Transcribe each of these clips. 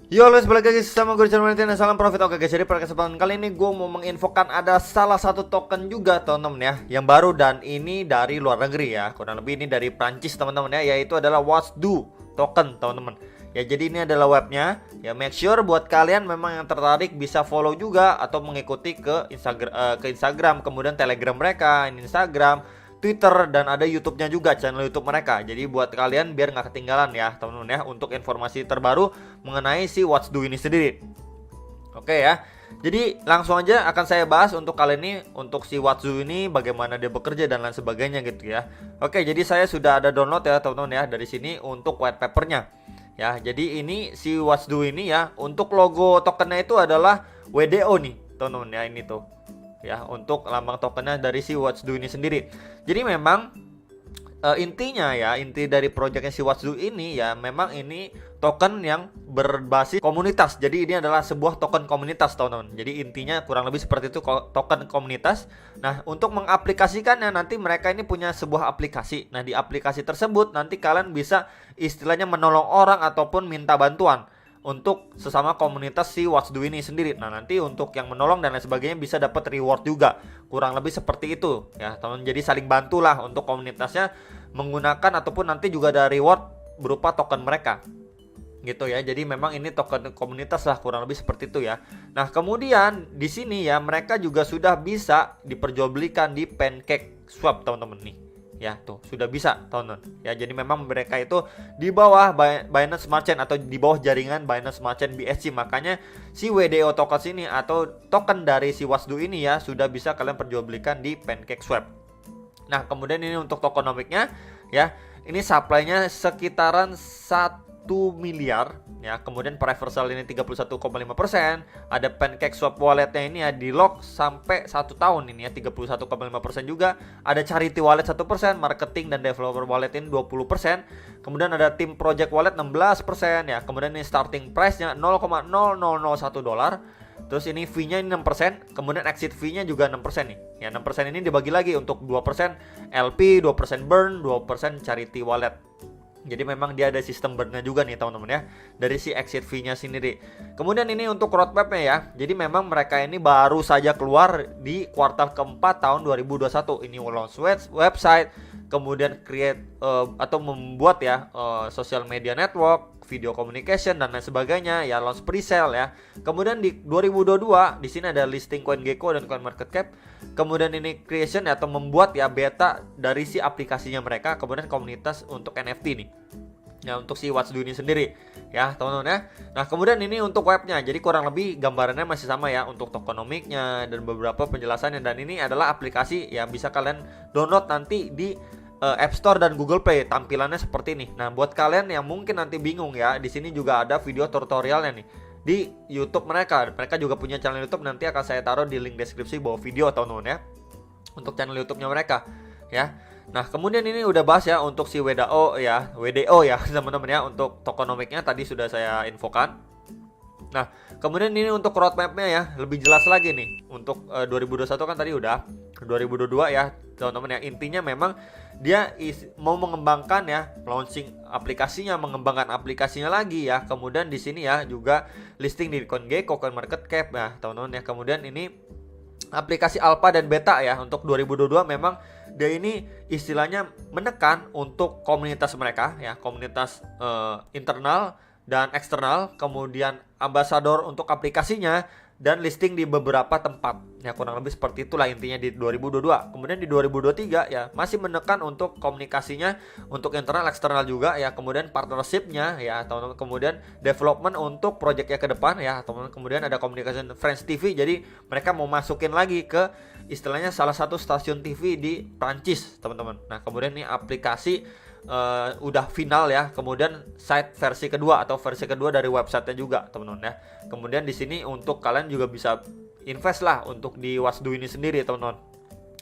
Yo, let's balik lagi sama gue channel Valentine. Salam profit. Oke guys, jadi pada kesempatan kali ini gue mau menginfokan ada salah satu token juga teman-teman ya, yang baru dan ini dari luar negeri ya. Kurang lebih ini dari Prancis teman-teman ya, yaitu adalah What's Do token teman-teman. Ya jadi ini adalah webnya. Ya make sure buat kalian memang yang tertarik bisa follow juga atau mengikuti ke Instagram, kemudian Telegram mereka, Instagram, Twitter, dan ada YouTube-nya juga, channel YouTube mereka. Jadi buat kalian biar nggak ketinggalan ya teman-teman ya, untuk informasi terbaru mengenai si What's Do ini sendiri. Oke ya. Jadi langsung aja akan saya bahas untuk kali ini, untuk si What's Do ini bagaimana dia bekerja dan lain sebagainya gitu ya. Oke, jadi saya sudah ada download ya teman-teman ya dari sini untuk white papernya. Ya, jadi ini si What's Do ini ya, untuk logo tokennya itu adalah WDO nih teman-teman ya, ini tuh ya, untuk lambang tokennya dari si What's Do ini sendiri. Jadi memang intinya ya, inti dari projectnya si What's Do ini ya, memang ini token yang berbasis komunitas. Jadi ini adalah sebuah token komunitas teman-teman. Jadi intinya kurang lebih seperti itu, token komunitas. Nah, untuk mengaplikasikannya nanti mereka ini punya sebuah aplikasi. Nah, di aplikasi tersebut nanti kalian bisa istilahnya menolong orang ataupun minta bantuan untuk sesama komunitas si What's Do ini sendiri. Nah, nanti untuk yang menolong dan lain sebagainya bisa dapat reward juga. Kurang lebih seperti itu ya, teman. Jadi saling bantulah untuk komunitasnya menggunakan, ataupun nanti juga ada reward berupa token mereka. Gitu ya. Jadi memang ini token komunitas lah, kurang lebih seperti itu ya. Nah, kemudian di sini ya mereka juga sudah bisa diperjualbelikan di PancakeSwap teman-teman nih. Ya tuh sudah bisa teman-teman ya. Jadi memang mereka itu di bawah Binance Smart Chain atau di bawah jaringan Binance Smart Chain BSC. Makanya si WDO token ini atau token dari si What's Do ini ya sudah bisa kalian perjualbelikan di PancakeSwap. Nah, kemudian ini untuk tokenomicnya ya, ini supply-nya sekitaran 1 miliar ya. Kemudian reversal ini 31,5%. Ada PancakeSwap walletnya ini ya di lock sampai 1 tahun ini ya, 31,5% juga. Ada charity wallet 1%, marketing dan developer wallet ini 20%. Kemudian ada tim project wallet 16% ya. Kemudian ini starting price-nya $0,0001. Terus ini fee-nya ini 6%, kemudian exit fee-nya juga 6% nih. Ya, 6% ini dibagi lagi untuk 2% LP, 2% burn, 2% charity wallet. Jadi memang dia ada sistem burn-nya juga nih teman-teman ya, dari si exit fee-nya sendiri. Kemudian ini untuk roadmap-nya ya. Jadi memang mereka ini baru saja keluar di kuartal keempat tahun 2021. Ini launch website, kemudian create atau membuat ya social media network, video communication dan lain sebagainya ya, launch pre-sale ya. Kemudian di 2022 di sini ada listing CoinGecko dan CoinMarketCap. Kemudian ini creation atau membuat ya beta dari si aplikasinya mereka, kemudian komunitas untuk NFT nih. Ya, untuk si What's Do ini sendiri ya teman-teman ya. Nah, kemudian ini untuk webnya. Jadi kurang lebih gambarannya masih sama ya untuk tokenomicnya dan beberapa penjelasannya, dan ini adalah aplikasi yang bisa kalian download nanti di App Store dan Google Play. Tampilannya seperti ini. Nah, buat kalian yang mungkin nanti bingung ya, di sini juga ada video tutorialnya nih di YouTube mereka. Mereka juga punya channel YouTube, nanti akan saya taruh di link deskripsi bawah video teman-teman ya, untuk channel YouTube-nya mereka ya. Nah, kemudian ini udah bahas ya untuk si WDO ya, teman-teman ya, untuk tokenomicnya tadi sudah saya infokan. Nah, kemudian ini untuk roadmap-nya ya, lebih jelas lagi nih. Untuk 2021 kan tadi udah, 2022 ya teman-teman ya. Intinya memang dia mau mengembangkan ya, launching aplikasinya, mengembangkan aplikasinya lagi ya. Kemudian di sini ya juga listing di CoinGecko, CoinMarketCap ya teman-teman ya. Kemudian ini aplikasi alpha dan beta ya. Untuk 2022 memang dia ini istilahnya menekan untuk komunitas mereka ya, komunitas internal dan eksternal, kemudian ambasador untuk aplikasinya, dan listing di beberapa tempat. Ya kurang lebih seperti itulah intinya di 2022. Kemudian di 2023 ya masih menekan untuk komunikasinya untuk internal eksternal juga ya, kemudian partnershipnya ya teman-teman, kemudian development untuk projectnya ke depan ya teman-teman. Kemudian ada communication French TV, jadi mereka mau masukin lagi ke istilahnya salah satu stasiun TV di Prancis teman-teman. Nah, kemudian ini aplikasi udah final ya. Kemudian site versi kedua atau versi kedua dari websitenya juga teman-teman ya. Kemudian di sini untuk kalian juga bisa invest lah untuk di What's Do ini sendiri teman-teman.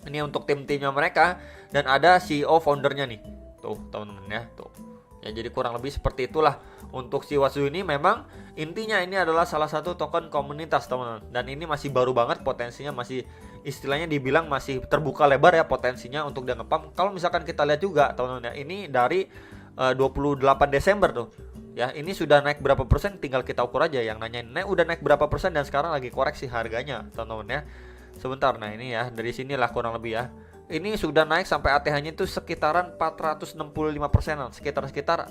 Ini untuk tim-timnya mereka, dan ada CEO foundernya nih tuh teman-teman ya tuh. Ya jadi kurang lebih seperti itulah untuk si What's Do ini. Memang intinya ini adalah salah satu token komunitas teman-teman, dan ini masih baru banget, potensinya masih istilahnya dibilang masih terbuka lebar ya potensinya untuk dia ngepump. Kalau misalkan kita lihat juga teman-teman ya, ini dari 28 Desember tuh Ya, ini sudah naik berapa persen tinggal kita ukur aja. Yang nanyain udah naik berapa persen dan sekarang lagi koreksi harganya, teman-teman ya. Sebentar, nah ini ya, dari sinilah kurang lebih ya. Ini sudah naik sampai ATH-nya itu sekitaran 465%, sekitar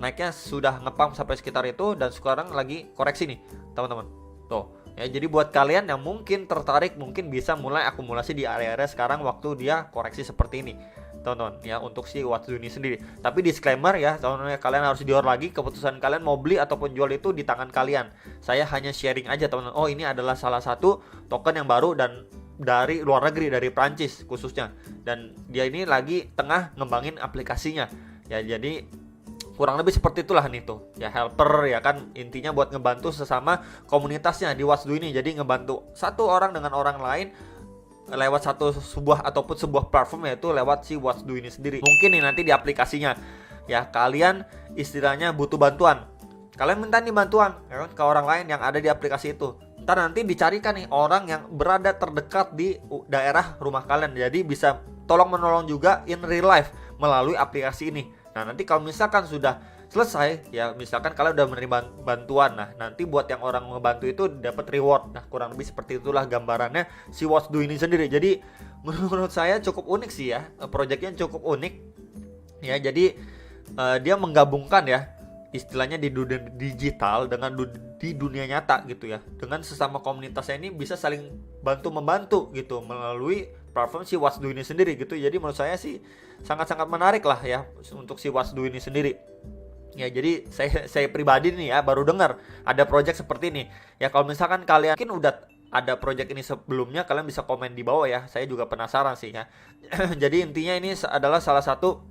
naiknya sudah ngepump sampai sekitar itu, dan sekarang lagi koreksi nih, teman-teman. Tuh, ya jadi buat kalian yang mungkin tertarik, mungkin bisa mulai akumulasi di area-area sekarang waktu dia koreksi seperti ini, teman-teman ya, untuk si Watsu ini sendiri. Tapi disclaimer ya, teman-teman, kalian harus dior lagi, keputusan kalian mau beli ataupun jual itu di tangan kalian. Saya hanya sharing aja, teman-teman. Oh, ini adalah salah satu token yang baru dan dari luar negeri, dari Prancis khususnya, dan dia ini lagi tengah ngembangin aplikasinya ya. Jadi kurang lebih seperti itulah nih tuh ya, helper ya kan, intinya buat ngebantu sesama komunitasnya di Watsu ini. Jadi ngebantu satu orang dengan orang lain lewat sebuah platform, yaitu lewat si Watsu ini sendiri. Mungkin nih nanti di aplikasinya ya, kalian istilahnya butuh bantuan, kalian minta nih bantuan ya kan, ke orang lain yang ada di aplikasi itu. Ntar nanti dicarikan nih orang yang berada terdekat di daerah rumah kalian, jadi bisa tolong menolong juga in real life melalui aplikasi ini. Nah, nanti kalau misalkan sudah selesai ya, misalkan kalian udah menerima bantuan, nah nanti buat yang orang ngebantu itu dapat reward. Nah, kurang lebih seperti itulah gambarannya si Watsu ini sendiri. Jadi menurut saya cukup unik sih ya, proyeknya cukup unik ya. Jadi dia menggabungkan ya, istilahnya di dunia digital dengan di dunia nyata gitu ya. Dengan sesama komunitasnya ini bisa saling bantu-membantu gitu melalui platform si Watsu ini sendiri gitu. Jadi menurut saya sih sangat-sangat menarik lah ya untuk si Watsu ini sendiri. Ya, jadi saya pribadi nih ya baru dengar ada project seperti ini. Ya, kalau misalkan kalian mungkin udah ada project ini sebelumnya, kalian bisa komen di bawah ya. Saya juga penasaran sih ya. Jadi intinya ini adalah salah satu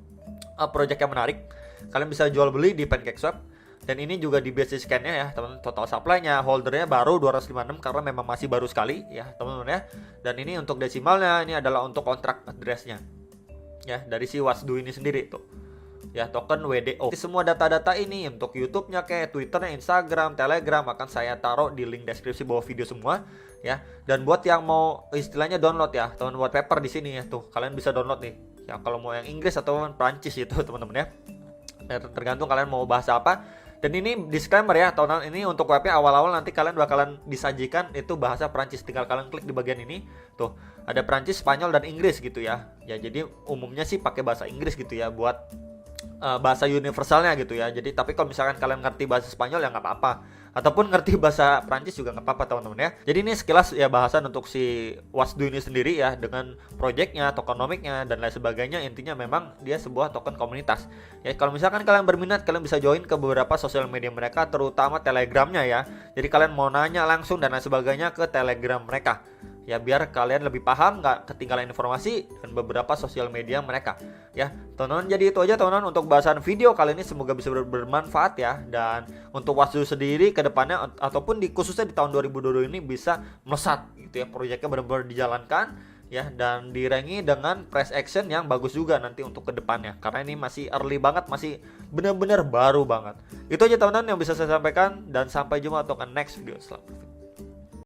project yang menarik. Kalian bisa jual beli di PancakeSwap, dan ini juga di basis scan-nya ya, teman. Total supply-nya, holdernya baru 256 karena memang masih baru sekali ya, teman-teman ya. Dan ini untuk desimalnya, ini adalah untuk kontrak address-nya ya, dari si Watsu ini sendiri tuh ya, token WDO. Semua data-data ini untuk YouTube-nya, kayak Twitter-nya, Instagram, Telegram akan saya taruh di link deskripsi bawah video semua ya. Dan buat yang mau istilahnya download ya, teman, buat paper di sini ya tuh, kalian bisa download nih ya, kalau mau yang Inggris atau Prancis itu, teman-teman ya. Tergantung kalian mau bahasa apa. Dan ini disclaimer ya, teman-teman, ini untuk webnya awal-awal nanti kalian bakalan disajikan itu bahasa Prancis. Tinggal kalian klik di bagian ini tuh, ada Prancis, Spanyol, dan Inggris gitu ya. Ya, jadi umumnya sih pakai bahasa Inggris gitu ya, buat bahasa universalnya gitu ya. Jadi tapi kalau misalkan kalian ngerti bahasa Spanyol ya nggak apa-apa, ataupun ngerti bahasa Prancis juga nggak apa-apa, teman-teman ya. Jadi ini sekilas ya bahasan untuk si Watsu ini sendiri ya, dengan projectnya, tokenomiknya, dan lain sebagainya. Intinya memang dia sebuah token komunitas ya. Kalau misalkan kalian berminat, kalian bisa join ke beberapa sosial media mereka, terutama Telegramnya ya. Jadi kalian mau nanya langsung dan lain sebagainya ke Telegram mereka ya, biar kalian lebih paham, nggak ketinggalan informasi dan beberapa sosial media mereka ya, teman-teman. Jadi itu aja, teman-teman, untuk bahasan video kali ini. Semoga bisa bermanfaat ya. Dan untuk Watsu sendiri ke depannya, ataupun khususnya di tahun 2022 ini, bisa melesat gitu ya, proyeknya benar-benar dijalankan ya, dan direngi dengan price action yang bagus juga nanti untuk ke depannya, karena ini masih early banget, masih benar-benar baru banget. Itu aja, teman-teman, yang bisa saya sampaikan, dan sampai jumpa untuk next video. Selamat